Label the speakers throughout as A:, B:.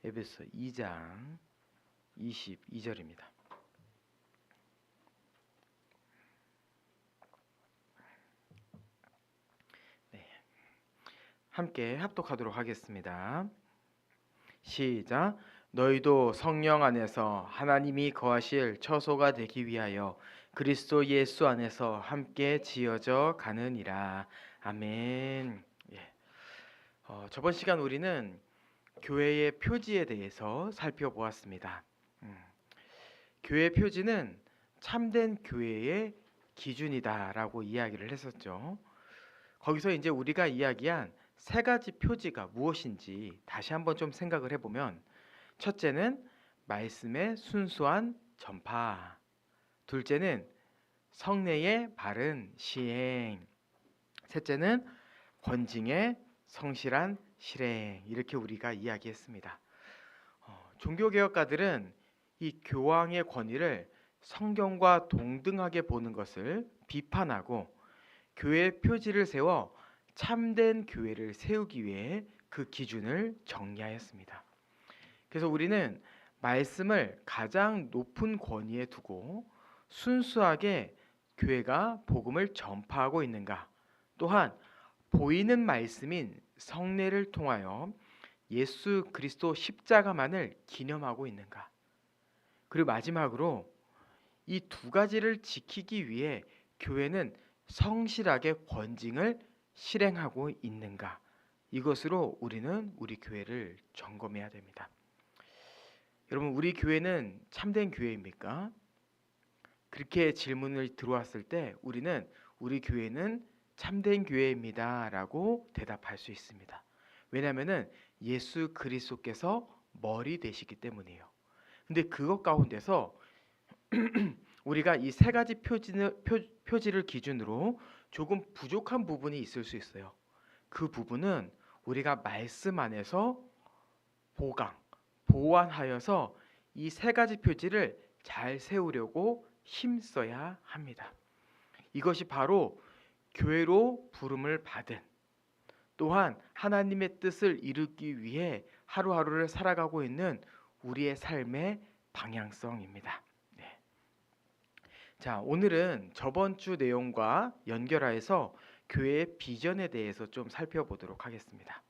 A: 에베소 2장 22절입니다. 네, 함께 합독하도록 하겠습니다. 시작. 너희도 성령 안에서 하나님이 거하실 처소가 되기 위하여 그리스도 예수 안에서 함께 지어져 가느니라. 아멘. 예. 저번 시간 우리는 교회의 표지에 대해서 살펴보았습니다. 교회 표지는 참된 교회의 기준이다라고 이야기를 했었죠. 거기서 이제 우리가 이야기한 세 가지 표지가 무엇인지 다시 한번 좀 생각을 해보면, 첫째는 말씀의 순수한 전파, 둘째는 성례의 바른 시행, 셋째는 권징의 성실한 실행, 이렇게 우리가 이야기했습니다. 종교개혁가들은 이 교황의 권위를 성경과 동등하게 보는 것을 비판하고 교회의 표지를 세워 참된 교회를 세우기 위해 그 기준을 정리하였습니다. 그래서 우리는 말씀을 가장 높은 권위에 두고 순수하게 교회가 복음을 전파하고 있는가, 또한 보이는 말씀인 성례를 통하여 예수 그리스도 십자가만을 기념하고 있는가, 그리고 마지막으로 이 두 가지를 지키기 위해 교회는 성실하게 권징을 실행하고 있는가, 이것으로 우리는 우리 교회를 점검해야 됩니다. 여러분, 우리 교회는 참된 교회입니까? 그렇게 질문을 들어왔을 때 우리는 우리 교회는 참된 교회입니다 라고 대답할 수 있습니다. 왜냐하면 예수 그리스도께서 머리 되시기 때문이에요. 근데 그것 가운데서 우리가 이 세 가지 표지를 기준으로 조금 부족한 부분이 있을 수 있어요. 그 부분은 우리가 말씀 안에서 보완하여서 이 세 가지 표지를 잘 세우려고 힘써야 합니다. 이것이 바로 교회로 부름을 받은, 또한 하나님의 뜻을 이루기 위해 하루하루를 살아가고 있는 우리의 삶의 방향성입니다. 네. 자, 오늘은 저번 주 내용과 연결하여서 교회의 비전에 대해서 좀 살펴보도록 하겠습니다.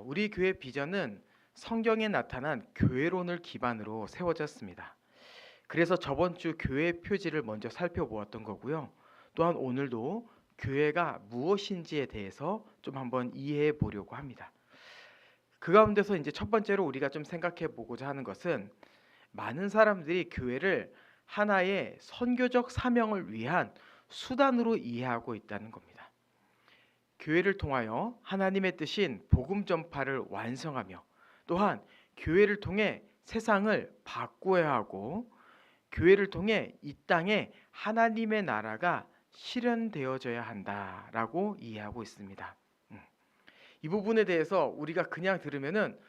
A: 우리 교회 비전은 성경에 나타난 교회론을 기반으로 세워졌습니다. 그래서 저번 주 교회 표지를 먼저 살펴보았던 거고요. 또한 오늘도 교회가 무엇인지에 대해서 좀 한번 이해해 보려고 합니다. 그 가운데서 이제 첫 번째로 우리가 좀 생각해 보고자 하는 것은, 많은 사람들이 교회를 하나의 선교적 사명을 위한 수단으로 이해하고 있다는 겁니다. 교회를 통하여 하나님의 뜻인 복음 전파를 완성하며, 또한 교회를 통해 세상을 바꾸어야 하고, 교회를 통해 이 땅에 하나님의 나라가 실현되어져야 한다라고 이해하고 있습니다. 이 부분에 대해서 우리가 그냥 들으면은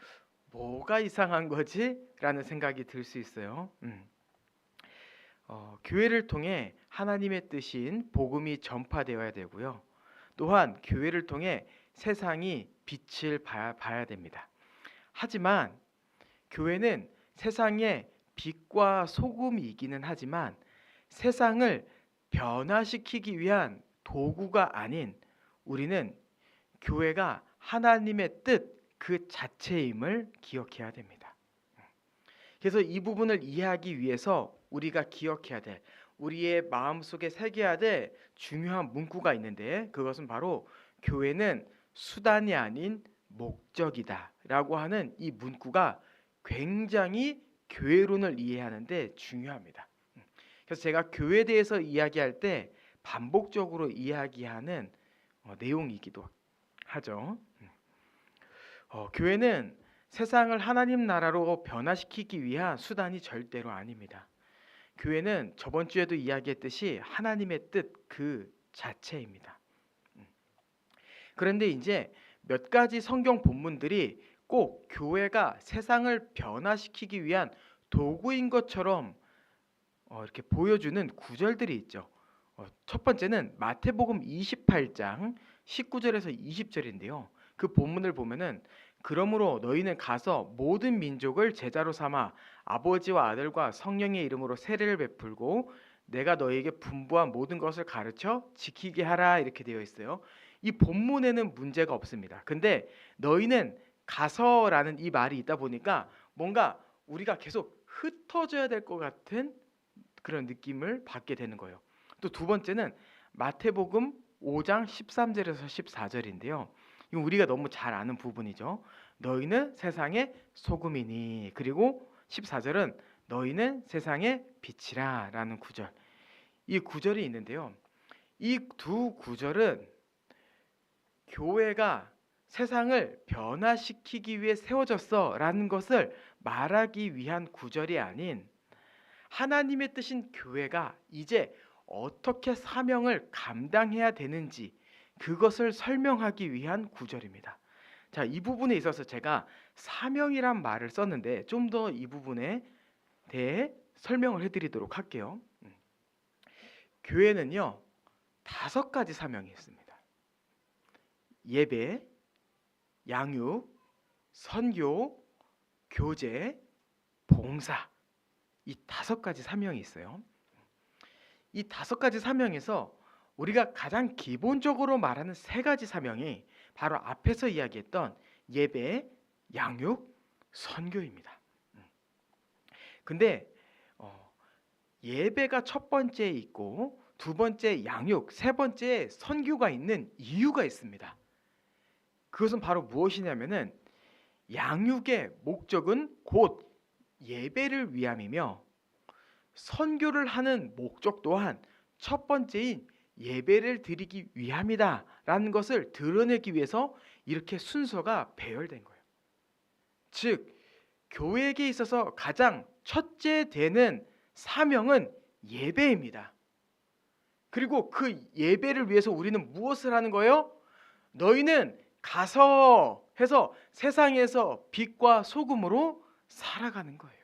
A: 뭐가 이상한 거지? 라는 생각이 들 수 있어요. 교회를 통해 하나님의 뜻인 복음이 전파되어야 되고요. 또한 교회를 통해 세상이 빛을 봐야 됩니다. 하지만 교회는 세상의 빛과 소금이기는 하지만 세상을 변화시키기 위한 도구가 아닌, 우리는 교회가 하나님의 뜻 그 자체임을 기억해야 됩니다. 그래서 이 부분을 이해하기 위해서 우리가 기억해야 될, 우리의 마음속에 새겨야 될 중요한 문구가 있는데, 그것은 바로 교회는 수단이 아닌 목적이다 라고 하는 이 문구가 굉장히 교회론을 이해하는데 중요합니다. 그래서 제가 교회에 대해서 이야기할 때 반복적으로 이야기하는 내용이기도 하죠. 교회는 세상을 하나님 나라로 변화시키기 위한 수단이 절대로 아닙니다. 교회는 저번 주에도 이야기했듯이 하나님의 뜻 그 자체입니다. 그런데 이제 몇 가지 성경 본문들이 꼭 교회가 세상을 변화시키기 위한 도구인 것처럼 이렇게 보여주는 구절들이 있죠. 첫 번째는 마태복음 28장 19절에서 20절인데요. 그 본문을 보면은 그러므로 너희는 가서 모든 민족을 제자로 삼아 아버지와 아들과 성령의 이름으로 세례를 베풀고 내가 너희에게 분부한 모든 것을 가르쳐 지키게 하라 이렇게 되어 있어요. 이 본문에는 문제가 없습니다. 근데 너희는 가서라는 이 말이 있다 보니까 뭔가 우리가 계속 흩어져야 될 것 같은 그런 느낌을 받게 되는 거예요. 또 두 번째는 마태복음 5장 13절에서 14절인데요. 이거 우리가 너무 잘 아는 부분이죠. 너희는 세상의 소금이니, 그리고 14절은 너희는 세상의 빛이라 라는 구절. 이 구절이 있는데요. 이 두 구절은 교회가 세상을 변화시키기 위해 세워졌어 라는 것을 말하기 위한 구절이 아닌 하나님의 뜻인 교회가 이제 어떻게 사명을 감당해야 되는지 그것을 설명하기 위한 구절입니다. 자, 이 부분에 있어서 제가 사명이란 말을 썼는데 좀 더 이 부분에 대해 설명을 해드리도록 할게요. 교회는요 5가지 사명이 있습니다. 예배, 양육, 선교, 교제, 봉사, 이 5가지 사명이 있어요. 이 5가지 사명에서 우리가 가장 기본적으로 말하는 3가지 사명이 바로 앞에서 이야기했던 예배, 양육, 선교입니다. 근데 예배가 첫 번째에 있고 두 번째 양육, 세 번째 선교가 있는 이유가 있습니다. 그것은 바로 무엇이냐면은 양육의 목적은 곧 예배를 위함이며 선교를 하는 목적 또한 첫 번째인 예배를 드리기 위함이다 라는 것을 드러내기 위해서 이렇게 순서가 배열된 거예요. 즉 교회에게 있어서 가장 첫째 되는 사명은 예배입니다. 그리고 그 예배를 위해서 우리는 무엇을 하는 거예요? 너희는 가서 해서 세상에서 빛과 소금으로 살아가는 거예요.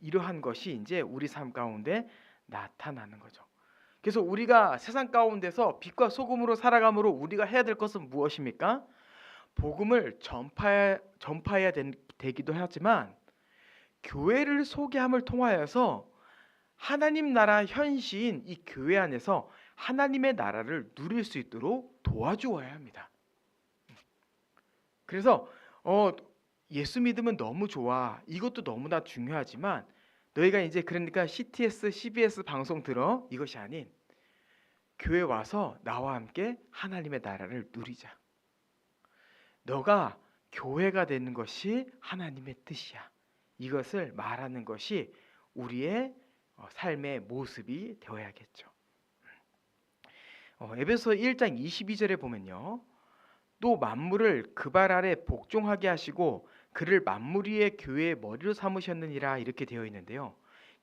A: 이러한 것이 이제 우리 삶 가운데 나타나는 거죠. 그래서 우리가 세상 가운데서 빛과 소금으로 살아감으로 우리가 해야 될 것은 무엇입니까? 복음을 전파해야 되기도 하지만 교회를 소개함을 통하여서 하나님 나라 현시인 이 교회 안에서 하나님의 나라를 누릴 수 있도록 도와주어야 합니다. 그래서 예수 믿으면 너무 좋아. 이것도 너무나 중요하지만 너희가 이제 그러니까 CTS, CBS 방송 들어 이것이 아닌 교회 와서 나와 함께 하나님의 나라를 누리자. 너가 교회가 되는 것이 하나님의 뜻이야. 이것을 말하는 것이 우리의 삶의 모습이 되어야겠죠. 에베소 1장 22절에 보면요. 또 만물을 그 발 아래 복종하게 하시고 그를 만물 위의 교회의 머리로 삼으셨느니라 이렇게 되어 있는데요.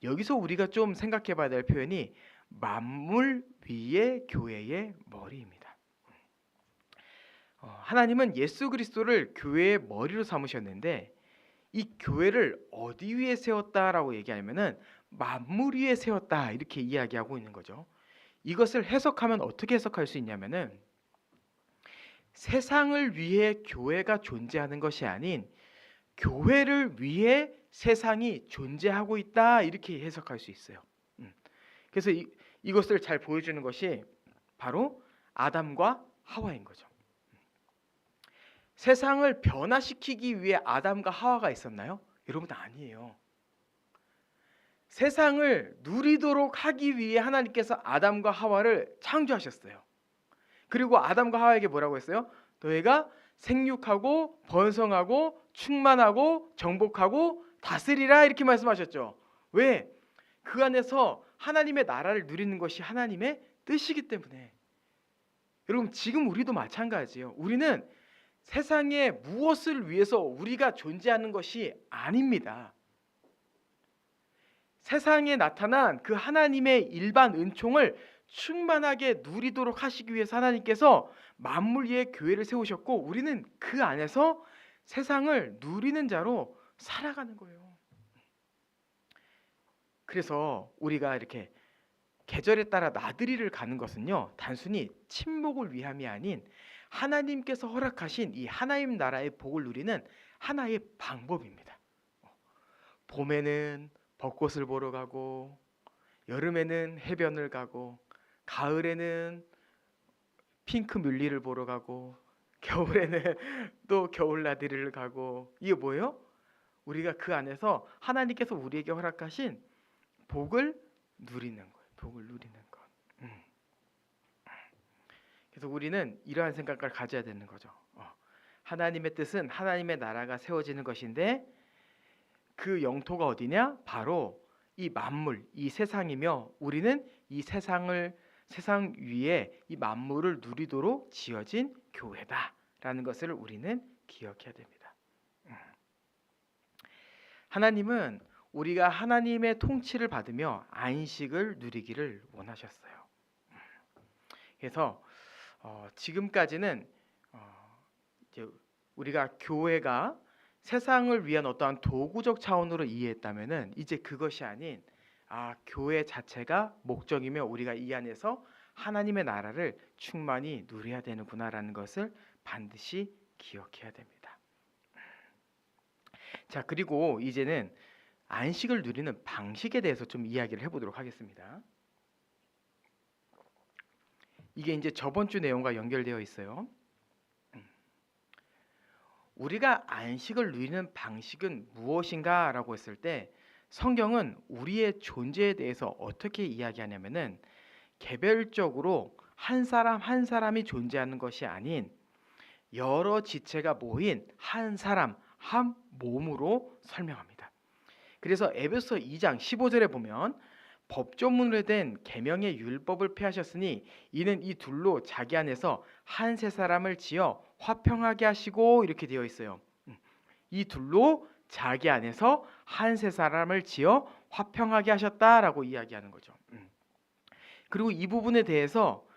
A: 여기서 우리가 좀 생각해 봐야 될 표현이 만물 위의 교회의 머리입니다. 하나님은 예수 그리스도를 교회의 머리로 삼으셨는데 이 교회를 어디 위에 세웠다라고 얘기하면은 만물 위에 세웠다 이렇게 이야기하고 있는 거죠. 이것을 해석하면 어떻게 해석할 수 있냐면은 세상을 위해 교회가 존재하는 것이 아닌 교회를 위해 세상이 존재하고 있다 이렇게 해석할 수 있어요. 그래서 이것을 잘 보여주는 것이 바로 아담과 하와인 거죠. 세상을 변화시키기 위해 아담과 하와가 있었나요? 여러분 아니에요. 세상을 누리도록 하기 위해 하나님께서 아담과 하와를 창조하셨어요. 그리고 아담과 하와에게 뭐라고 했어요? 너희가 생육하고 번성하고 충만하고 정복하고 다스리라 이렇게 말씀하셨죠. 왜? 그 안에서 하나님의 나라를 누리는 것이 하나님의 뜻이기 때문에. 여러분 지금 우리도 마찬가지예요. 우리는 세상에 무엇을 위해서 우리가 존재하는 것이 아닙니다. 세상에 나타난 그 하나님의 일반 은총을 충만하게 누리도록 하시기 위해서 하나님께서 만물 위에 교회를 세우셨고 우리는 그 안에서 세상을 누리는 자로 살아가는 거예요. 그래서 우리가 이렇게 계절에 따라 나들이를 가는 것은요 단순히 친목을 위함이 아닌 하나님께서 허락하신 이 하나님 나라의 복을 누리는 하나의 방법입니다. 봄에는 벚꽃을 보러 가고, 여름에는 해변을 가고, 가을에는 핑크 뮬리를 보러 가고, 겨울에는 또 겨울나들이를 가고. 이게 뭐예요? 우리가 그 안에서 하나님께서 우리에게 허락하신 복을 누리는 거예요. 복을 누리는 것. 그래서 우리는 이러한 생각을 가져야 되는 거죠. 하나님의 뜻은 하나님의 나라가 세워지는 것인데 그 영토가 어디냐? 바로 이 만물, 이 세상이며 우리는 이 세상 위에 이 만물을 누리도록 지어진 교회다라는 것을 우리는 기억해야 됩니다. 하나님은 우리가 하나님의 통치를 받으며 안식을 누리기를 원하셨어요. 그래서 지금까지는 이제 우리가 교회가 세상을 위한 어떠한 도구적 차원으로 이해했다면은 이제 그것이 아닌 교회 자체가 목적이며 우리가 이 안에서 하나님의 나라를 충만히 누려야 되는구나라는 것을 반드시 기억해야 됩니다. 자, 그리고 이제는 안식을 누리는 방식에 대해서 좀 이야기를 해보도록 하겠습니다. 이게 이제 저번 주 내용과 연결되어 있어요. 우리가 안식을 누리는 방식은 무엇인가 라고 했을 때 성경은 우리의 존재에 대해서 어떻게 이야기하냐면은 개별적으로 한 사람 한 사람이 존재하는 것이 아닌 여러 지체가 모인 한 사람 한 몸으로 설명합니다. 그래서 에베소 2장 15절에 보면 법조문으로 된 계명의 율법을 폐하셨으니 이는 이 둘로 자기 안에서 한 세 사람을 지어 화평하게 하시고 이렇게 되어 있어요. 이 둘로 자기 안에서 한 세 사람을 지어 화평하게 하셨다라고 이야기하는 거죠. 그리고 이 부분에 대해서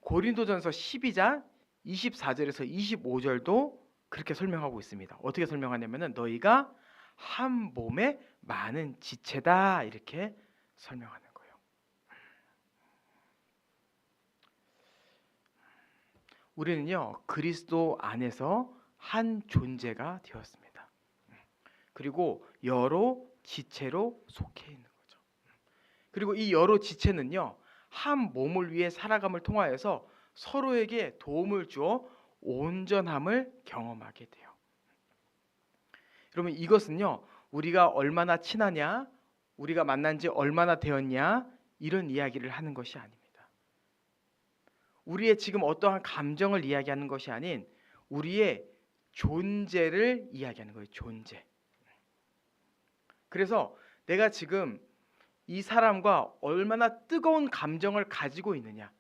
A: 고린도전서 12장 24절에서 25절도 그렇게 설명하고 있습니다. 어떻게 설명하냐면은 너희가 한 몸의 많은 지체다 이렇게 설명하는 거예요. 우리는요 그리스도 안에서 한 존재가 되었습니다. 그리고 여러 지체로 속해 있는 거죠. 그리고 이 여러 지체는요 한 몸을 위해 살아감을 통하여서 서로에게 도움을 주어 온전함을 경험하게 돼요. 여러분 이것은요 우리가 얼마나 친하냐, 우리가 만난 지 얼마나 되었냐 이런 이야기를 하는 것이 아닙니다. 우리의 지금 어떠한 감정을 이야기하는 것이 아닌 우리의 존재를 이야기하는 거예요. 존재. 그래서 내가 지금 이 사람과 얼마나 뜨거운 감정을 가지고 있느냐,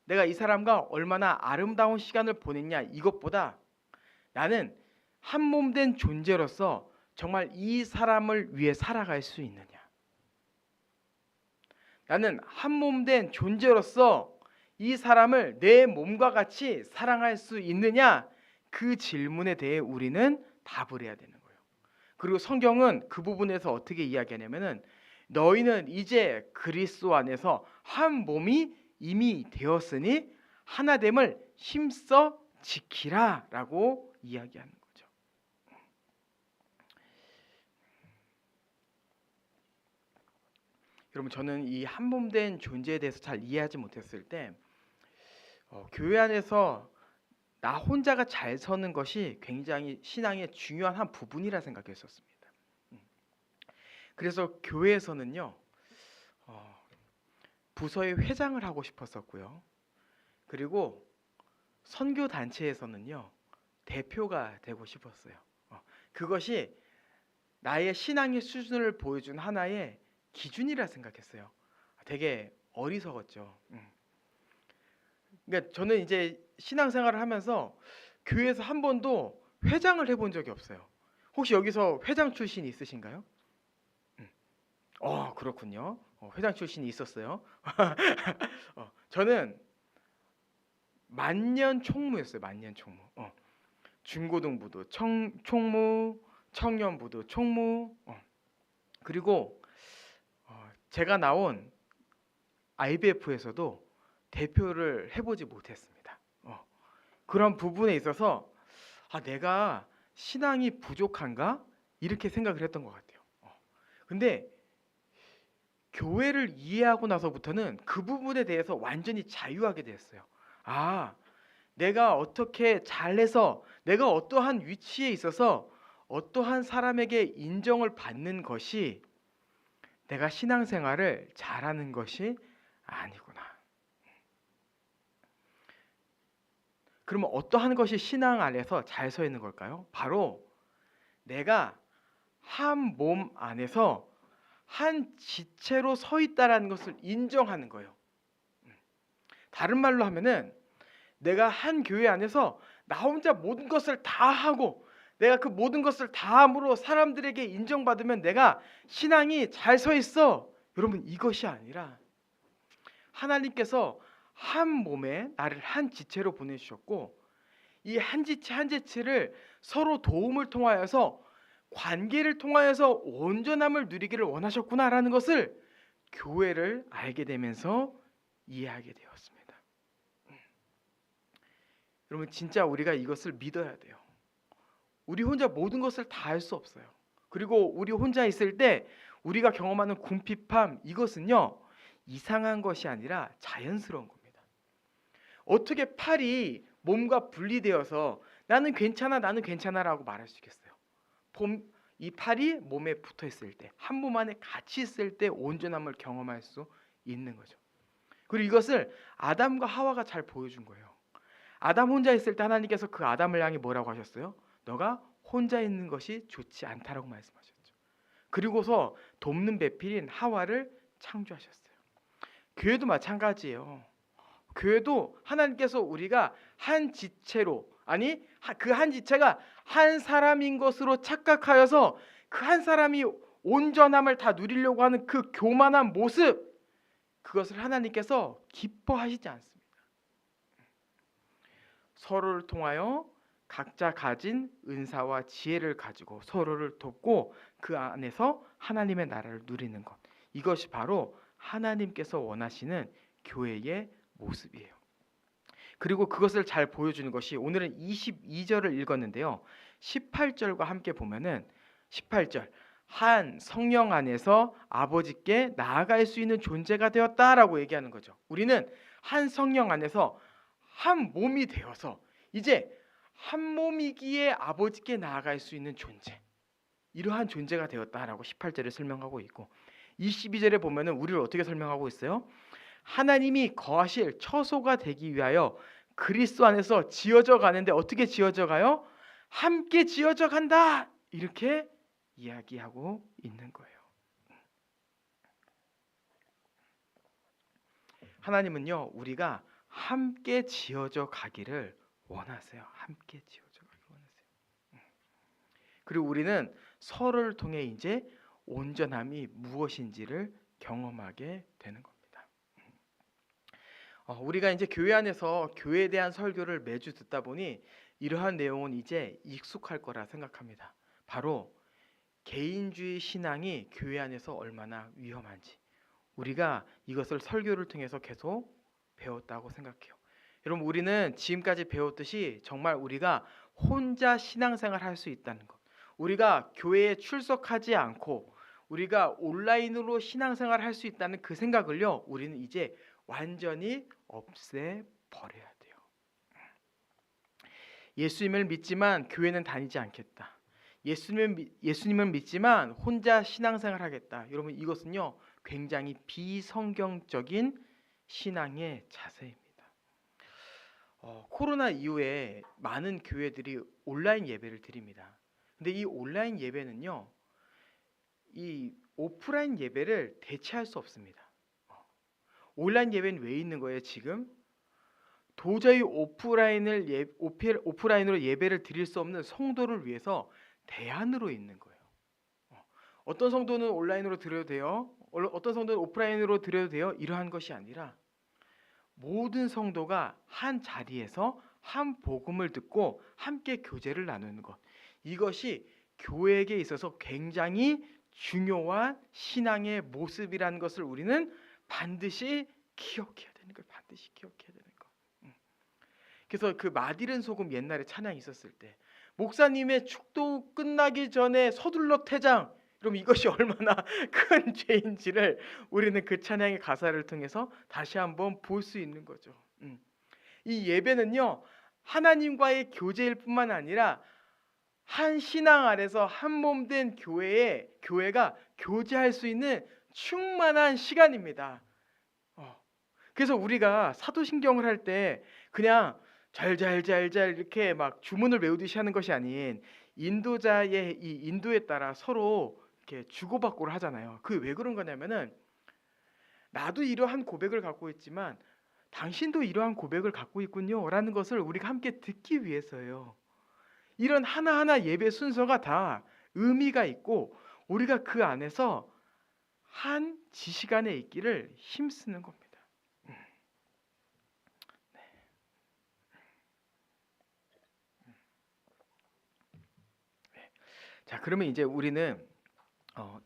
A: 내가 이 사람과 얼마나 아름다운 시간을 보냈냐 이것보다 나는 한 몸 된 존재로서 정말 이 사람을 위해 살아갈 수 있느냐, 나는 한 몸 된 존재로서 이 사람을 내 몸과 같이 사랑할 수 있느냐, 그 질문에 대해 우리는 답을 해야 되는 거예요. 그리고 성경은 그 부분에서 어떻게 이야기하냐면은 너희는 이제 그리스도 안에서 한 몸이 이미 되었으니 하나됨을 힘써 지키라 라고 이야기하는 거죠. 여러분 저는 이 한 몸 된 존재에 대해서 잘 이해하지 못했을 때 교회 안에서 나 혼자가 잘 서는 것이 굉장히 신앙의 중요한 한 부분이라 생각했었습니다. 그래서 교회에서는요 부서의 회장을 하고 싶었었고요. 그리고 선교 단체에서는요 대표가 되고 싶었어요. 그것이 나의 신앙의 수준을 보여준 하나의 기준이라 생각했어요. 되게 어리석었죠. 그러니까 저는 이제 신앙생활을 하면서 교회에서 한 번도 회장을 해본 적이 없어요. 혹시 여기서 회장 출신이 있으신가요? 그렇군요. 회장 출신이 있었어요. 저는 만년 총무였어요. 만년 총무. 중고등부도 총무, 청년부도 총무. 그리고 제가 나온 IBF에서도 대표를 해보지 못했습니다. 그런 부분에 있어서 내가 신앙이 부족한가? 이렇게 생각을 했던 것 같아요. 근데 교회를 이해하고 나서부터는 그 부분에 대해서 완전히 자유하게 됐어요. 내가 어떻게 잘해서 내가 어떠한 위치에 있어서 어떠한 사람에게 인정을 받는 것이 내가 신앙생활을 잘하는 것이 아니구나. 그러면 어떠한 것이 신앙 안에서 잘 서 있는 걸까요? 바로 내가 한 몸 안에서 한 지체로 서 있다라는 것을 인정하는 거예요. 다른 말로 하면은 내가 한 교회 안에서 나 혼자 모든 것을 다 하고 내가 그 모든 것을 다 함으로 사람들에게 인정받으면 내가 신앙이 잘 서 있어. 여러분, 이것이 아니라 하나님께서 한 몸에 나를 한 지체로 보내주셨고 이 한 지체 한 지체를 서로 도움을 통하여서 관계를 통하여서 온전함을 누리기를 원하셨구나라는 것을 교회를 알게 되면서 이해하게 되었습니다. 여러분, 진짜 우리가 이것을 믿어야 돼요. 우리 혼자 모든 것을 다 할 수 없어요. 그리고 우리 혼자 있을 때 우리가 경험하는 궁핍함, 이것은요 이상한 것이 아니라 자연스러운 겁니다. 어떻게 팔이 몸과 분리되어서 나는 괜찮아라고 말할 수 있겠어요? 이 팔이 몸에 붙어 있을 때, 한 몸 안에 같이 있을 때 온전함을 경험할 수 있는 거죠. 그리고 이것을 아담과 하와가 잘 보여준 거예요. 아담 혼자 있을 때 하나님께서 그 아담을 향해 뭐라고 하셨어요? 너가 혼자 있는 것이 좋지 않다라고 말씀하셨죠. 그리고서 돕는 배필인 하와를 창조하셨어요. 교회도 마찬가지예요. 교회도 하나님께서 우리가 한 지체로, 그 한 지체가 한 사람인 것으로 착각하여서 그 한 사람이 온전함을 다 누리려고 하는 그 교만한 모습, 그것을 하나님께서 기뻐하시지 않습니다. 서로를 통하여 각자 가진 은사와 지혜를 가지고 서로를 돕고 그 안에서 하나님의 나라를 누리는 것, 이것이 바로 하나님께서 원하시는 교회의 모습이에요. 그리고 그것을 잘 보여주는 것이 오늘은 22절을 읽었는데요. 18절과 함께 보면은 18절, 한 성령 안에서 아버지께 나아갈 수 있는 존재가 되었다라고 얘기하는 거죠. 우리는 한 성령 안에서 한 몸이 되어서 이제 한 몸이기에 아버지께 나아갈 수 있는 존재, 이러한 존재가 되었다라고 18절에 설명하고 있고 22절에 보면은 우리를 어떻게 설명하고 있어요? 하나님이 거하실 처소가 되기 위하여 그리스도 안에서 지어져 가는데 어떻게 지어져 가요? 함께 지어져 간다, 이렇게 이야기하고 있는 거예요. 하나님은요 우리가 함께 지어져 가기를 원하세요. 함께 지어져 가기를 원하세요. 그리고 우리는 서로를 통해 이제 온전함이 무엇인지를 경험하게 되는 겁니다. 우리가 이제 교회 안에서 교회에 대한 설교를 매주 듣다 보니 이러한 내용은 이제 익숙할 거라 생각합니다. 바로 개인주의 신앙이 교회 안에서 얼마나 위험한지 우리가 이것을 설교를 통해서 계속 배웠다고 생각해요. 여러분, 우리는 지금까지 배웠듯이 정말 우리가 혼자 신앙생활 할 수 있다는 것, 우리가 교회에 출석하지 않고 우리가 온라인으로 신앙생활 할 수 있다는 그 생각을요 우리는 이제 완전히 없애버려야 돼요. 예수님을 믿지만 교회는 다니지 않겠다. 예수님을 믿지만 혼자 신앙생활 하겠다. 여러분, 이것은요 굉장히 비성경적인 신앙의 자세입니다. 코로나 이후에 많은 교회들이 온라인 예배를 드립니다. 근데 이 온라인 예배는요 이 오프라인 예배를 대체할 수 없습니다. 온라인 예배는 왜 있는 거예요? 지금 도저히 오프라인으로 예배를 드릴 수 없는 성도를 위해서 대안으로 있는 거예요. 어떤 성도는 온라인으로 드려도 돼요. 어떤 성도는 오프라인으로 드려도 돼요. 이러한 것이 아니라 모든 성도가 한 자리에서 한 복음을 듣고 함께 교제를 나누는 것, 이것이 교회에게 있어서 굉장히 중요한 신앙의 모습이라는 것을 우리는 반드시 기억해야 되는 거예요. 반드시 기억해야 되는 거. 그래서 그 맛이른 소금 옛날에 찬양이 있었을 때 목사님의 축도 끝나기 전에 서둘러 퇴장. 그럼 이것이 얼마나 큰 죄인지를 우리는 그 찬양의 가사를 통해서 다시 한번 볼 수 있는 거죠. 이 예배는요, 하나님과의 교제일 뿐만 아니라 한 신앙 아래서 한 몸 된 교회가 교제할 수 있는 충만한 시간입니다. 그래서 우리가 사도신경을 할 때 그냥 잘잘잘잘 이렇게 막 주문을 외우듯이 하는 것이 아닌 인도자의 이 인도에 따라 서로 이렇게 주고받고를 하잖아요. 그게 왜 그런 거냐면은 나도 이러한 고백을 갖고 있지만 당신도 이러한 고백을 갖고 있군요라는 것을 우리가 함께 듣기 위해서예요. 이런 하나하나 예배 순서가 다 의미가 있고 우리가 그 안에서 한 지식 안에 있기를 힘쓰는 겁니다. 자, 그러면 이제 우리는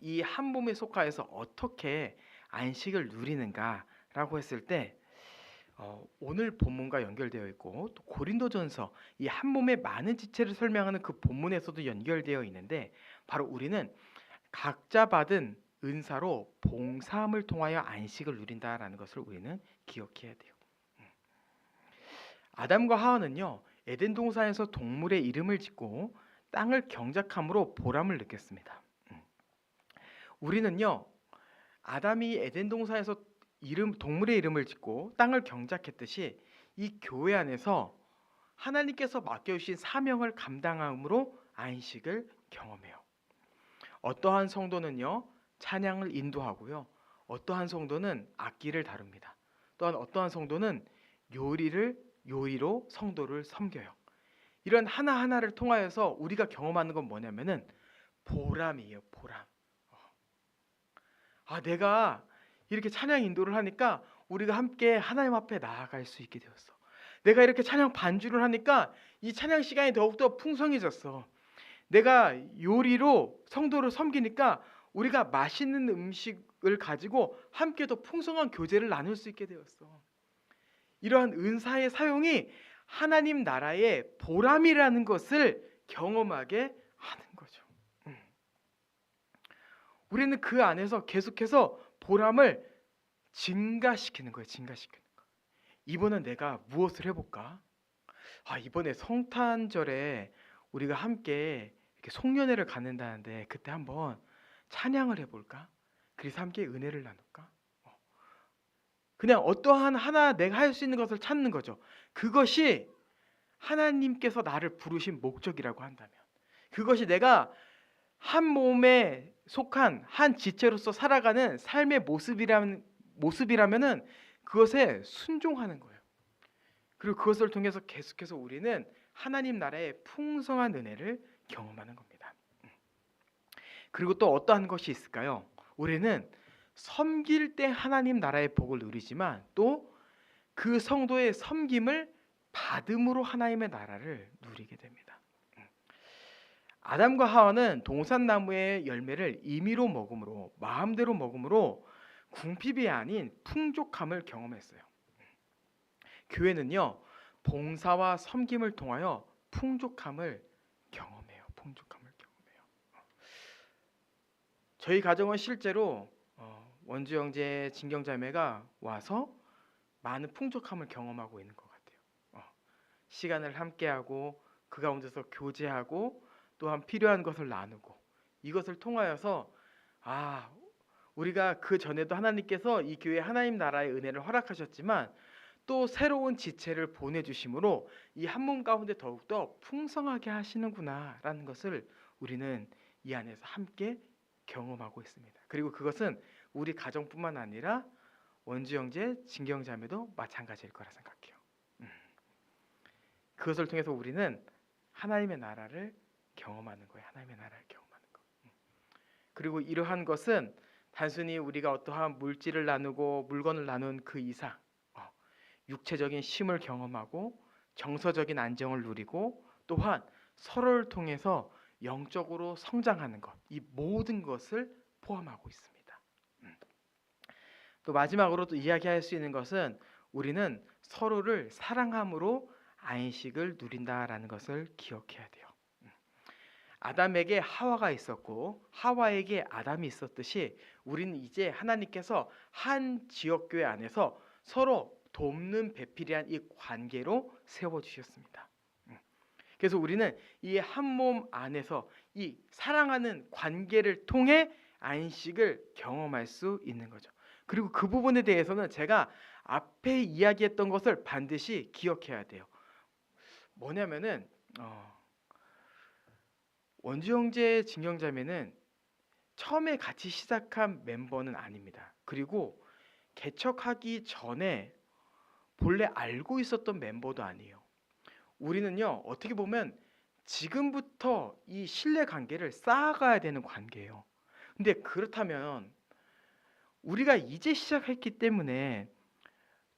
A: 이 한 몸에 속하여서 어떻게 안식을 누리는가라고 했을 때 오늘 본문과 연결되어 있고 또 고린도전서 이 한 몸의 많은 지체를 설명하는 그 본문에서도 연결되어 있는데 바로 우리는 각자 받은 은사로 봉사함을 통하여 안식을 누린다라는 것을 우리는 기억해야 돼요. 아담과 하와는요 에덴 동산에서 동물의 이름을 짓고 땅을 경작함으로 보람을 느꼈습니다. 우리는요 아담이 에덴 동산에서 동물의 이름을 짓고 땅을 경작했듯이 이 교회 안에서 하나님께서 맡겨주신 사명을 감당함으로 안식을 경험해요. 어떠한 성도는요 찬양을 인도하고요, 어떠한 성도는 악기를 다룹니다. 또한 어떠한 성도는 요리로 성도를 섬겨요. 이런 하나하나를 통하여서 우리가 경험하는 건 뭐냐면은 보람이에요. 보람. 내가 이렇게 찬양 인도를 하니까 우리가 함께 하나님 앞에 나아갈 수 있게 되었어. 내가 이렇게 찬양 반주를 하니까 이 찬양 시간이 더욱더 풍성해졌어. 내가 요리로 성도를 섬기니까 우리가 맛있는 음식을 가지고 함께 더 풍성한 교제를 나눌 수 있게 되었어. 이러한 은사의 사용이 하나님 나라의 보람이라는 것을 경험하게 하는 거죠. 우리는 그 안에서 계속해서 보람을 증가시키는 거예요. 증가시키는 거. 이번엔 내가 무엇을 해볼까? 이번에 성탄절에 우리가 함께 이렇게 송년회를 갖는다는데 그때 한번 찬양을 해볼까? 그래서 함께 은혜를 나눌까? 그냥 어떠한 하나 내가 할 수 있는 것을 찾는 거죠. 그것이 하나님께서 나를 부르신 목적이라고 한다면, 그것이 내가 한 몸에 속한 한 지체로서 살아가는 삶의 모습이라면은 그것에 순종하는 거예요. 그리고 그것을 통해서 계속해서 우리는 하나님 나라의 풍성한 은혜를 경험하는 겁니다. 그리고 또 어떠한 것이 있을까요? 우리는 섬길 때 하나님 나라의 복을 누리지만 또 그 성도의 섬김을 받음으로 하나님의 나라를 누리게 됩니다. 아담과 하와는 동산나무의 열매를 임의로 먹음으로, 마음대로 먹음으로 궁핍이 아닌 풍족함을 경험했어요. 교회는요 봉사와 섬김을 통하여 풍족함을 경험해요. 풍족함을 경험해요. 저희 가정은 실제로 원주 형제, 진경 자매가 와서 많은 풍족함을 경험하고 있는 것 같아요. 시간을 함께하고 그 가운데서 교제하고 또한 필요한 것을 나누고, 이것을 통하여서 우리가 그 전에도 하나님께서 이 교회 하나님 나라의 은혜를 허락하셨지만 또 새로운 지체를 보내주심으로 이 한 몸 가운데 더욱더 풍성하게 하시는구나라는 것을 우리는 이 안에서 함께 경험하고 있습니다. 그리고 그것은 우리 가정뿐만 아니라 원주 형제, 진경 자매도 마찬가지일 거라 생각해요. 그것을 통해서 우리는 하나님의 나라를 경험하는 거예요. 하나님의 나라를 경험하는 거. 그리고 이러한 것은 단순히 우리가 어떠한 물질을 나누고 물건을 나눈 그 이상 육체적인 쉼을 경험하고 정서적인 안정을 누리고 또한 서로를 통해서 영적으로 성장하는 것, 이 모든 것을 포함하고 있습니다. 또 마지막으로 또 이야기할 수 있는 것은 우리는 서로를 사랑함으로 안식을 누린다라는 것을 기억해야 돼요. 아담에게 하와가 있었고 하와에게 아담이 있었듯이 우리는 이제 하나님께서 한 지역교회 안에서 서로 돕는 배필이한 이 관계로 세워주셨습니다. 그래서 우리는 이 한 몸 안에서 이 사랑하는 관계를 통해 안식을 경험할 수 있는 거죠. 그리고 그 부분에 대해서는 제가 앞에 이야기했던 것을 반드시 기억해야 돼요. 뭐냐면은 원주 형제 진경자매는 처음에 같이 시작한 멤버는 아닙니다. 그리고 개척하기 전에 본래 알고 있었던 멤버도 아니에요. 우리는요, 어떻게 보면 지금부터 이 신뢰 관계를 쌓아가야 되는 관계예요. 근데 그렇다면 우리가 이제 시작했기 때문에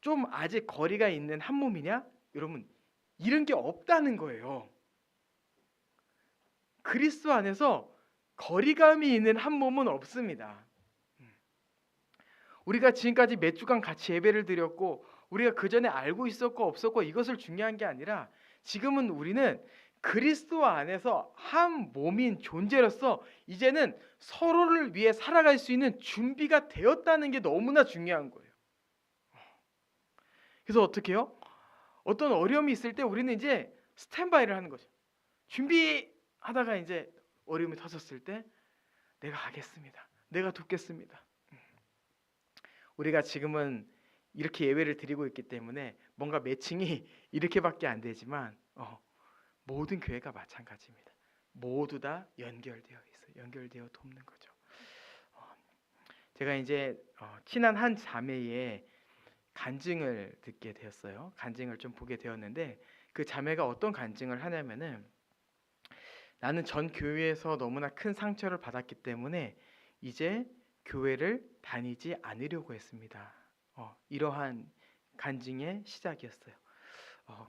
A: 좀 아직 거리가 있는 한 몸이냐? 여러분, 이런 게 없다는 거예요. 그리스도 안에서 거리감이 있는 한 몸은 없습니다. 우리가 지금까지 몇 주간 같이 예배를 드렸고 우리가 그 전에 알고 있었고 없었고 이것을 중요한 게 아니라 지금은 우리는 그리스도 안에서 한 몸인 존재로서 이제는 서로를 위해 살아갈 수 있는 준비가 되었다는 게 너무나 중요한 거예요. 그래서 어떻게 해요? 어떤 어려움이 있을 때 우리는 이제 스탠바이를 하는 거죠. 준비하다가 이제 어려움이 터졌을 때 내가 하겠습니다. 내가 돕겠습니다. 우리가 지금은 이렇게 예배를 드리고 있기 때문에 뭔가 매칭이 이렇게밖에 안 되지만 모든 교회가 마찬가지입니다. 모두 다 연결되어 있어요. 연결되어 돕는 거죠. 제가 이제 친한 한 자매의 간증을 듣게 되었어요. 간증을 좀 보게 되었는데 그 자매가 어떤 간증을 하냐면은 나는 전 교회에서 너무나 큰 상처를 받았기 때문에 이제 교회를 다니지 않으려고 했습니다. 이러한 간증의 시작이었어요.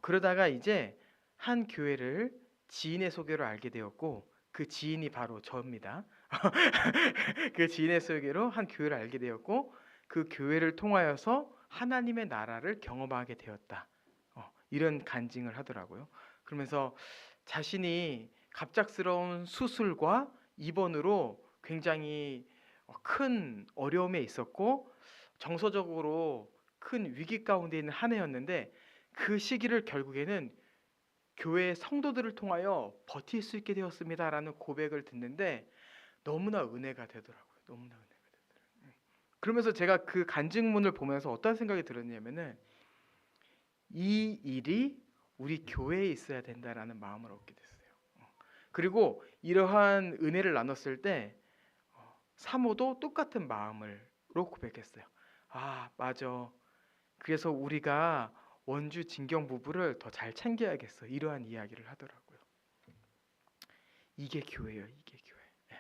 A: 그러다가 이제 한 교회를 지인의 소개로 알게 되었고 그 지인이 바로 저입니다. 그 지인의 소개로 한 교회를 알게 되었고 그 교회를 통하여서 하나님의 나라를 경험하게 되었다. 이런 간증을 하더라고요. 그러면서 자신이 갑작스러운 수술과 입원으로 굉장히 큰 어려움에 있었고 정서적으로 큰 위기 가운데 있는 한 해였는데 그 시기를 결국에는 교회 성도들을 통하여 버틸 수 있게 되었습니다라는 고백을 듣는데 너무나 은혜가 되더라고요. 너무나 은혜가 되더라고요. 그러면서 제가 그 간증문을 보면서 어떤 생각이 들었냐면은 이 일이 우리 교회에 있어야 된다라는 마음을 얻게 됐어요. 그리고 이러한 은혜를 나눴을 때 사모도 똑같은 마음으로 고백했어요. 아, 맞아. 그래서 우리가 원주 진경 부부를 더 잘 챙겨야겠어. 이러한 이야기를 하더라고요. 이게 교회예요. 이게 교회.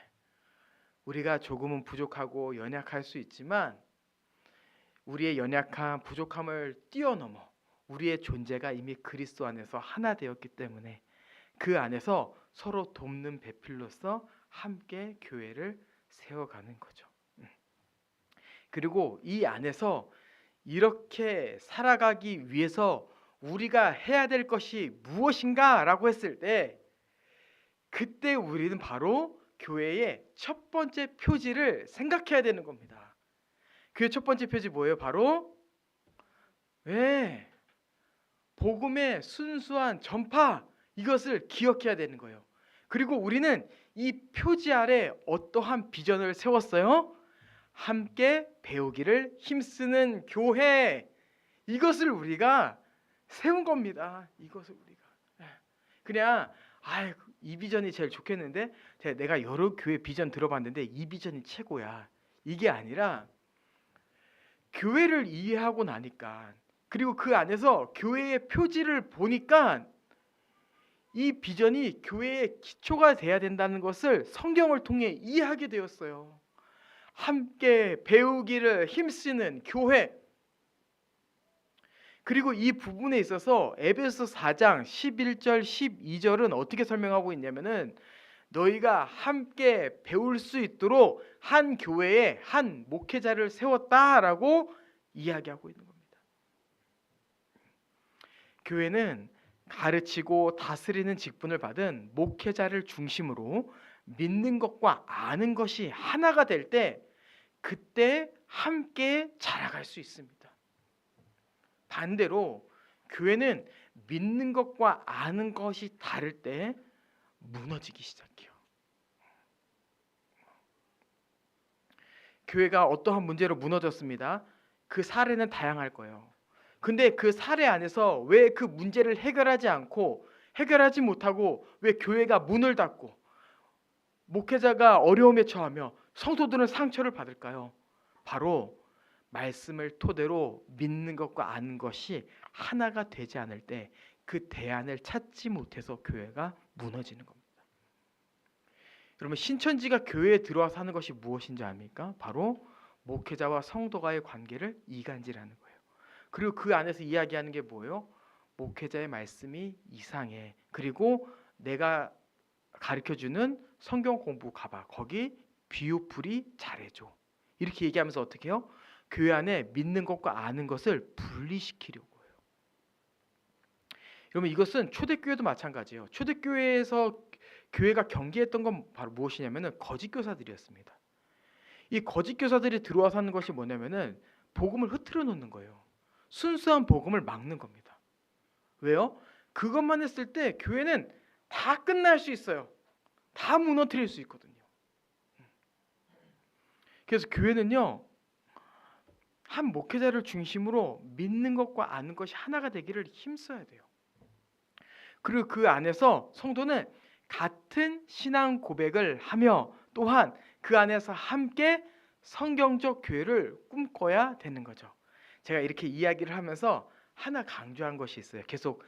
A: 우리가 조금은 부족하고 연약할 수 있지만 우리의 연약함, 부족함을 뛰어넘어 우리의 존재가 이미 그리스도 안에서 하나 되었기 때문에 그 안에서 서로 돕는 배필로서 함께 교회를 세워가는 거죠. 그리고 이 안에서 이렇게 살아가기 위해서 우리가 해야 될 것이 무엇인가라고 했을 때 그때 우리는 바로 교회의 첫 번째 표지를 생각해야 되는 겁니다. 그 첫 번째 표지 뭐예요? 바로 복음의 순수한 전파, 이것을 기억해야 되는 거예요. 그리고 우리는 이 표지 아래 어떠한 비전을 세웠어요? 함께 배우기를 힘쓰는 교회, 이것을 우리가 세운 겁니다. 이것을 우리가 그냥 이 비전이 제일 좋겠는데 내가 여러 교회 비전 들어봤는데 이 비전이 최고야, 이게 아니라 교회를 이해하고 나니까 그리고 그 안에서 교회의 표지를 보니까 이 비전이 교회의 기초가 돼야 된다는 것을 성경을 통해 이해하게 되었어요. 함께 배우기를 힘쓰는 교회. 그리고 이 부분에 있어서 에베소 4장 11절 12절은 어떻게 설명하고 있냐면은 너희가 함께 배울 수 있도록 한 교회에 한 목회자를 세웠다라고 이야기하고 있는 겁니다. 교회는 가르치고 다스리는 직분을 받은 목회자를 중심으로 믿는 것과 아는 것이 하나가 될 때 그때 함께 자라갈 수 있습니다. 반대로 교회는 믿는 것과 아는 것이 다를 때 무너지기 시작해요. 교회가 어떠한 문제로 무너졌습니다. 그 사례는 다양할 거예요. 근데 그 사례 안에서 왜 그 문제를 해결하지 못하고 왜 교회가 문을 닫고 목회자가 어려움에 처하며 성도들은 상처를 받을까요? 바로 말씀을 토대로 믿는 것과 아는 것이 하나가 되지 않을 때 그 대안을 찾지 못해서 교회가 무너지는 겁니다. 여러분, 신천지가 교회에 들어와서 하는 것이 무엇인지 압니까? 바로 목회자와 성도가의 관계를 이간질하는 거예요. 그리고 그 안에서 이야기하는 게 뭐예요? 목회자의 말씀이 이상해. 그리고 내가 가르쳐주는 성경 공부 가봐. 거기 비유풀이 잘해줘. 이렇게 얘기하면서 어떻게 해요? 교회 안에 믿는 것과 아는 것을 분리시키려고 해요. 여러분, 이것은 초대교회도 마찬가지예요. 초대교회에서 교회가 경계했던 건 바로 무엇이냐면은 거짓 교사들이었습니다. 이 거짓 교사들이 들어와서 하는 것이 뭐냐면은 복음을 흐트러 놓는 거예요. 순수한 복음을 막는 겁니다. 왜요? 그것만 했을 때 교회는 다 끝날 수 있어요. 다 무너뜨릴 수 있거든요. 그래서 교회는요, 한 목회자를 중심으로 믿는 것과 아는 것이 하나가 되기를 힘써야 돼요. 그리고 그 안에서 성도는 같은 신앙 고백을 하며 또한 그 안에서 함께 성경적 교회를 꿈꿔야 되는 거죠. 제가 이렇게 이야기를 하면서 하나 강조한 것이 있어요. 계속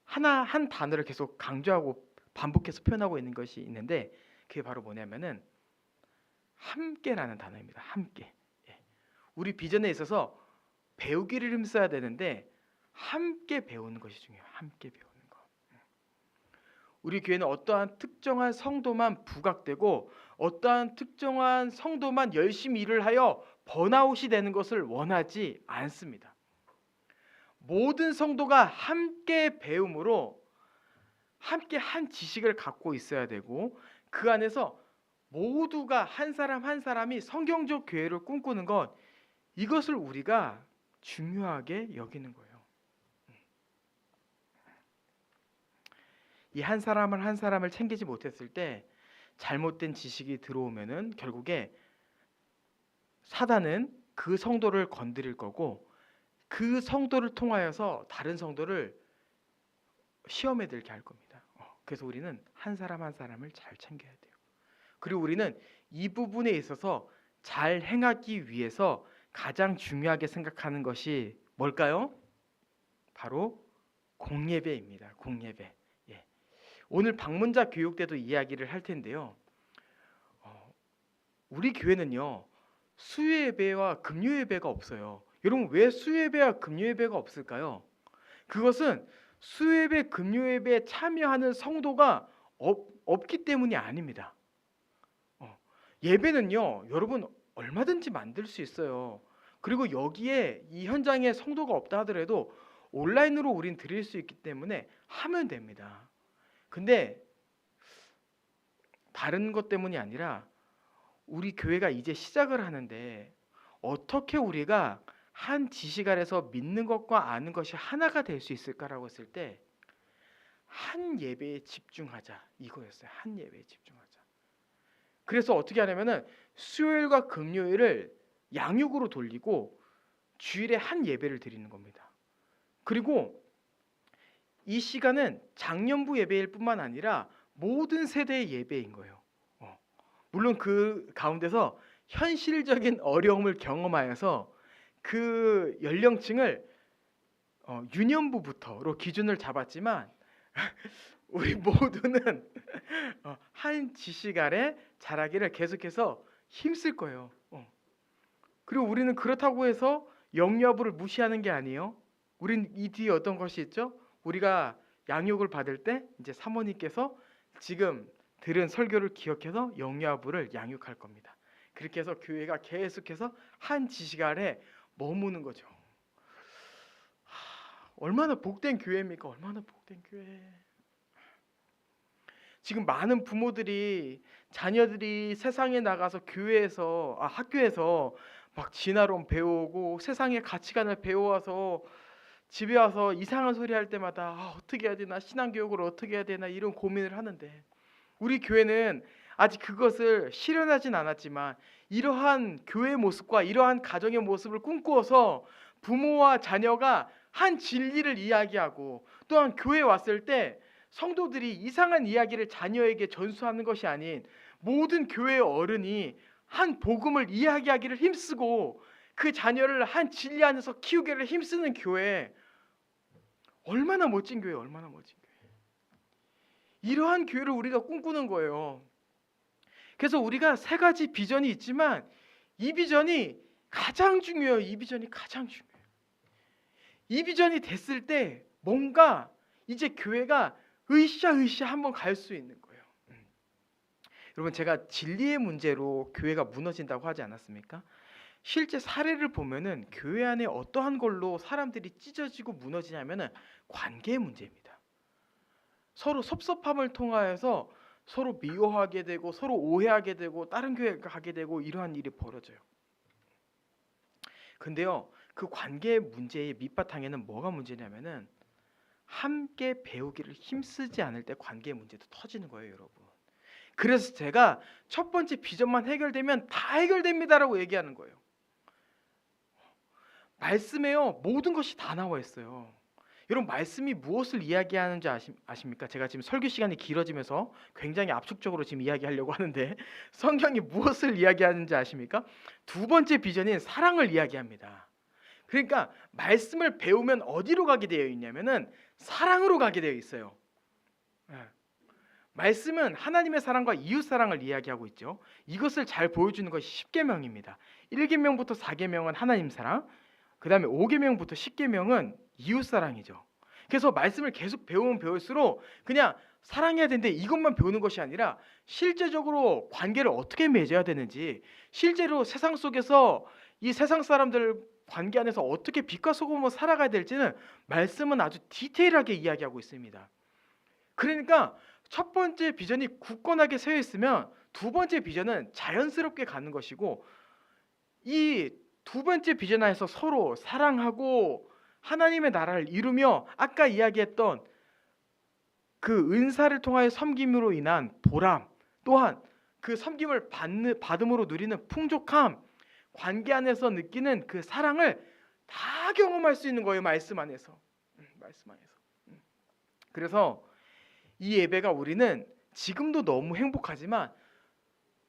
A: 한 단어를 계속 강조하고 반복해서 표현하고 있는 것이 있는데 그게 바로 뭐냐면은 함께라는 단어입니다. 함께. 우리 비전에 있어서 배우기를 힘써야 되는데 함께 배우는 것이 중요해요. 함께 배우는 거. 우리 교회는 어떠한 특정한 성도만 부각되고 어떠한 특정한 성도만 열심히 일을 하여 번아웃이 되는 것을 원하지 않습니다. 모든 성도가 함께 배움으로 함께 한 지식을 갖고 있어야 되고 그 안에서 모두가 한 사람 한 사람이 성경적 교회를 꿈꾸는 것, 이것을 우리가 중요하게 여기는 거예요. 이 한 사람을 한 사람을 챙기지 못했을 때 잘못된 지식이 들어오면은 결국에 사단은 그 성도를 건드릴 거고 그 성도를 통하여서 다른 성도를 시험에 들게 할 겁니다. 그래서 우리는 한 사람 한 사람을 잘 챙겨야 돼요. 그리고 우리는 이 부분에 있어서 잘 행하기 위해서 가장 중요하게 생각하는 것이 뭘까요? 바로 공예배입니다. 공예배. 오늘 방문자 교육 때도 이야기를 할 텐데요. 우리 교회는요, 수요예배와 금요예배가 없어요. 여러분, 왜 수요예배와 금요예배가 없을까요? 그것은 수요예배, 금요예배에 참여하는 성도가 없기 때문이 아닙니다. 예배는요, 여러분 얼마든지 만들 수 있어요. 그리고 여기에 이 현장에 성도가 없다 하더라도 온라인으로 우린 드릴 수 있기 때문에 하면 됩니다. 근데 다른 것 때문이 아니라 우리 교회가 이제 시작을 하는데 어떻게 우리가 한 지식 아래서 믿는 것과 아는 것이 하나가 될 수 있을까라고 했을 때 한 예배에 집중하자 이거였어요. 한 예배에 집중하자. 그래서 어떻게 하냐면은 수요일과 금요일을 양육으로 돌리고 주일에 한 예배를 드리는 겁니다. 그리고 이 시간은 장년부 예배일 뿐만 아니라 모든 세대의 예배인 거예요. 물론 그 가운데서 현실적인 어려움을 경험하여서 그 연령층을 유년부부터로 기준을 잡았지만 우리 모두는 한 지식 아래 자라기를 계속해서 힘쓸 거예요. 그리고 우리는 그렇다고 해서 영유아부를 무시하는 게 아니에요. 우린 이 뒤에 어떤 것이 있죠? 우리가 양육을 받을 때 이제 사모님께서 지금 들은 설교를 기억해서 영유아부를 양육할 겁니다. 그렇게 해서 교회가 계속해서 한 지식 아래 머무는 거죠. 얼마나 복된 교회입니까? 얼마나 복된 교회. 지금 많은 부모들이 자녀들이 세상에 나가서 학교에서 막 진화론 배우고 세상의 가치관을 배워와서 집에 와서 이상한 소리 할 때마다 어떻게 해야 되나, 신앙교육을 어떻게 해야 되나 이런 고민을 하는데, 우리 교회는 아직 그것을 실현하진 않았지만 이러한 교회의 모습과 이러한 가정의 모습을 꿈꾸어서 부모와 자녀가 한 진리를 이야기하고, 또한 교회에 왔을 때 성도들이 이상한 이야기를 자녀에게 전수하는 것이 아닌 모든 교회의 어른이 한 복음을 이야기하기를 힘쓰고 그 자녀를 한 진리 안에서 키우기를 힘쓰는 교회, 얼마나 멋진 교회, 얼마나 멋진 교회. 이러한 교회를 우리가 꿈꾸는 거예요. 그래서 우리가 세 가지 비전이 있지만 이 비전이 가장 중요해요. 이 비전이 가장 중요해요. 이 비전이 됐을 때 뭔가 이제 교회가 으쌰으쌰 한번 갈 수 있는 거예요. 여러분, 제가 진리의 문제로 교회가 무너진다고 하지 않았습니까? 실제 사례를 보면은 교회 안에 어떠한 걸로 사람들이 찢어지고 무너지냐면은 관계의 문제입니다. 서로 섭섭함을 통하여서 서로 미워하게 되고 서로 오해하게 되고 다른 교회 가게 되고 이러한 일이 벌어져요. 근데요, 그 관계의 문제의 밑바탕에는 뭐가 문제냐면은 함께 배우기를 힘쓰지 않을 때 관계의 문제도 터지는 거예요, 여러분. 그래서 제가 첫 번째 비전만 해결되면 다 해결됩니다라고 얘기하는 거예요. 말씀에요, 모든 것이 다 나와 있어요. 여러분, 말씀이 무엇을 이야기하는지 아십니까? 제가 지금 설교 시간이 길어지면서 굉장히 압축적으로 지금 이야기하려고 하는데 성경이 무엇을 이야기하는지 아십니까? 두 번째 비전인 사랑을 이야기합니다. 그러니까 말씀을 배우면 어디로 가게 되어 있냐면은 사랑으로 가게 되어 있어요. 말씀은 하나님의 사랑과 이웃 사랑을 이야기하고 있죠. 이것을 잘 보여주는 것이 십계명입니다. 1계명부터 4계명은 하나님 사랑, 그 다음에 5계명부터 10계명은 이웃 사랑이죠. 그래서 말씀을 계속 배우면 배울수록 그냥 사랑해야 되는데 이것만 배우는 것이 아니라 실제적으로 관계를 어떻게 맺어야 되는지, 실제로 세상 속에서 이 세상 사람들 관계 안에서 어떻게 빛과 소금으로 살아가야 될지는 말씀은 아주 디테일하게 이야기하고 있습니다. 그러니까 첫 번째 비전이 굳건하게 세워 있으면 두 번째 비전은 자연스럽게 가는 것이고, 이 두 번째 비전 안에서 서로 사랑하고 하나님의 나라를 이루며 아까 이야기했던 그 은사를 통하여 섬김으로 인한 보람, 또한 그 섬김을 받음으로 누리는 풍족함, 관계 안에서 느끼는 그 사랑을 다 경험할 수 있는 거예요. 말씀 안에서. 말씀 안에서. 그래서 이 예배가 우리는 지금도 너무 행복하지만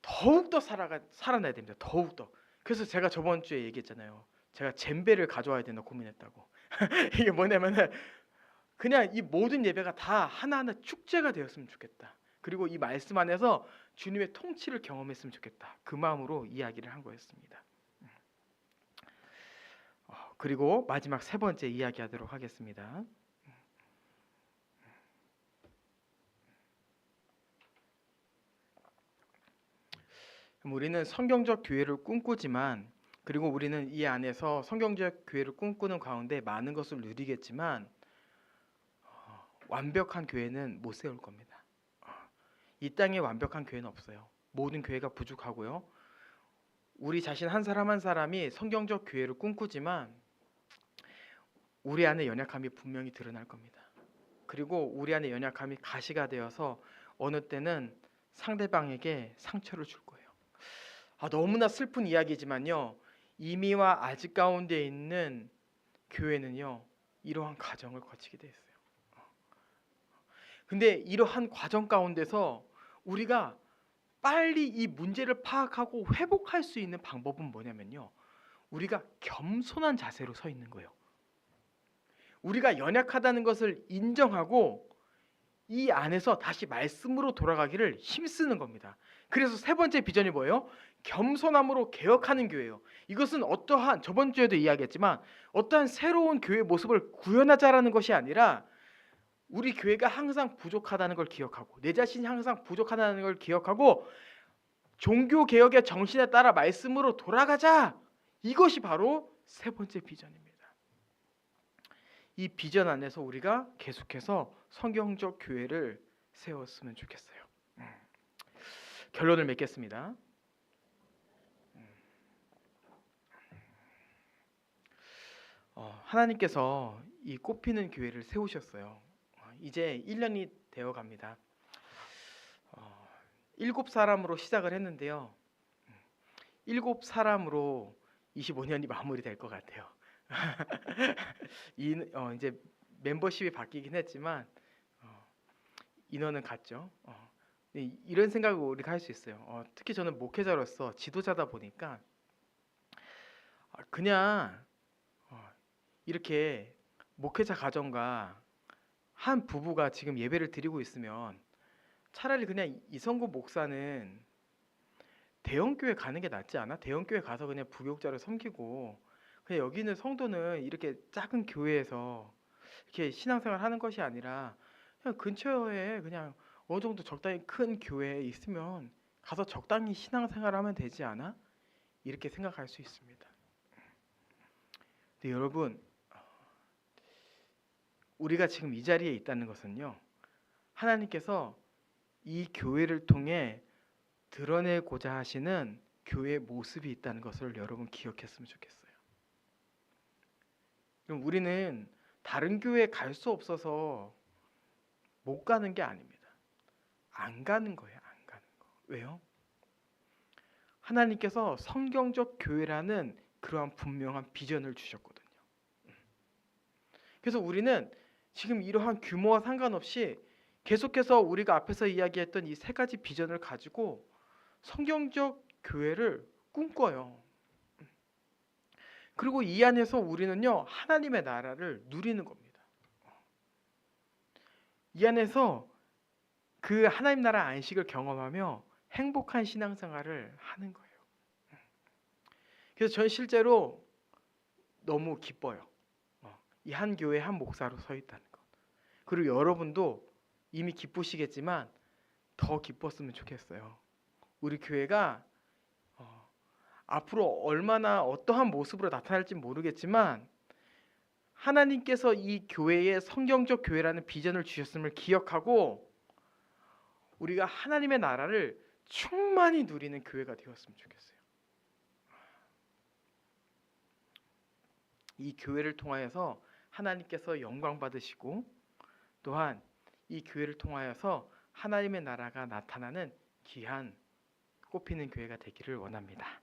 A: 더욱더 살아나야 됩니다. 더욱더. 그래서 제가 저번 주에 얘기했잖아요. 제가 젬베를 가져와야 되나 고민했다고. 이게 뭐냐면은 그냥 이 모든 예배가 다 하나하나 축제가 되었으면 좋겠다. 그리고 이 말씀 안에서 주님의 통치를 경험했으면 좋겠다. 그 마음으로 이야기를 한 거였습니다. 그리고 마지막 세 번째 이야기하도록 하겠습니다. 우리는 성경적 교회를 꿈꾸지만, 그리고 우리는 이 안에서 성경적 교회를 꿈꾸는 가운데 많은 것을 누리겠지만 완벽한 교회는 못 세울 겁니다. 이 땅에 완벽한 교회는 없어요. 모든 교회가 부족하고요. 우리 자신 한 사람 한 사람이 성경적 교회를 꿈꾸지만 우리 안에 연약함이 분명히 드러날 겁니다. 그리고 우리 안에 연약함이 가시가 되어서 어느 때는 상대방에게 상처를 줄 거예요. 너무나 슬픈 이야기지만요, 이미와 아직 가운데 있는 교회는요 이러한 과정을 거치게 돼 있어요. 근데 이러한 과정 가운데서 우리가 빨리 이 문제를 파악하고 회복할 수 있는 방법은 뭐냐면요, 우리가 겸손한 자세로 서 있는 거예요. 우리가 연약하다는 것을 인정하고 이 안에서 다시 말씀으로 돌아가기를 힘쓰는 겁니다. 그래서 세 번째 비전이 뭐예요? 겸손함으로 개혁하는 교회예요. 이것은 어떠한, 저번 주에도 이야기했지만 어떠한 새로운 교회 모습을 구현하자라는 것이 아니라 우리 교회가 항상 부족하다는 걸 기억하고 내 자신이 항상 부족하다는 걸 기억하고 종교개혁의 정신에 따라 말씀으로 돌아가자. 이것이 바로 세 번째 비전입니다. 이 비전 안에서 우리가 계속해서 성경적 교회를 세웠으면 좋겠어요. 결론을 맺겠습니다. 하나님께서 이 꽃피는 교회를 세우셨어요. 이제 1년이 되어 갑니다. 7사람으로 시작을 했는데요. 7사람으로 25년이 마무리될 것 같아요. 이제 멤버십이 바뀌긴 했지만 인원은 같죠. 이런 생각을 우리가 할 수 있어요. 특히 저는 목회자로서 지도자다 보니까 그냥 이렇게 목회자 가정과 한 부부가 지금 예배를 드리고 있으면 차라리 그냥 이성구 목사는 대형교회 가는 게 낫지 않아? 대형교회 가서 그냥 부교육자를 섬기고 그냥 여기 있는 성도는 이렇게 작은 교회에서 이렇게 신앙생활 하는 것이 아니라 그냥 근처에 그냥 어느 정도 적당히 큰 교회에 있으면 가서 적당히 신앙생활 하면 되지 않아? 이렇게 생각할 수 있습니다. 근데 여러분, 우리가 지금 이 자리에 있다는 것은요, 하나님께서 이 교회를 통해 드러내고자 하시는 교회의 모습이 있다는 것을 여러분 기억했으면 좋겠어요. 그럼 우리는 다른 교회에 갈 수 없어서 못 가는 게 아닙니다. 안 가는 거예요. 안 가는 거. 왜요? 하나님께서 성경적 교회라는 그러한 분명한 비전을 주셨거든요. 그래서 우리는 지금 이러한 규모와 상관없이 계속해서 우리가 앞에서 이야기했던 이 3가지 비전을 가지고 성경적 교회를 꿈꿔요. 그리고 이 안에서 우리는요, 하나님의 나라를 누리는 겁니다. 이 안에서 그 하나님 나라 안식을 경험하며 행복한 신앙생활을 하는 거예요. 그래서 전 실제로 너무 기뻐요. 이 한 교회 한 목사로 서 있다는 것. 그리고 여러분도 이미 기쁘시겠지만 더 기뻤으면 좋겠어요. 우리 교회가 앞으로 얼마나 어떠한 모습으로 나타날지 모르겠지만 하나님께서 이 교회에 성경적 교회라는 비전을 주셨음을 기억하고 우리가 하나님의 나라를 충만히 누리는 교회가 되었으면 좋겠어요. 이 교회를 통하여서 하나님께서 영광 받으시고 또한 이 교회를 통하여서 하나님의 나라가 나타나는 귀한 꽃피는 교회가 되기를 원합니다.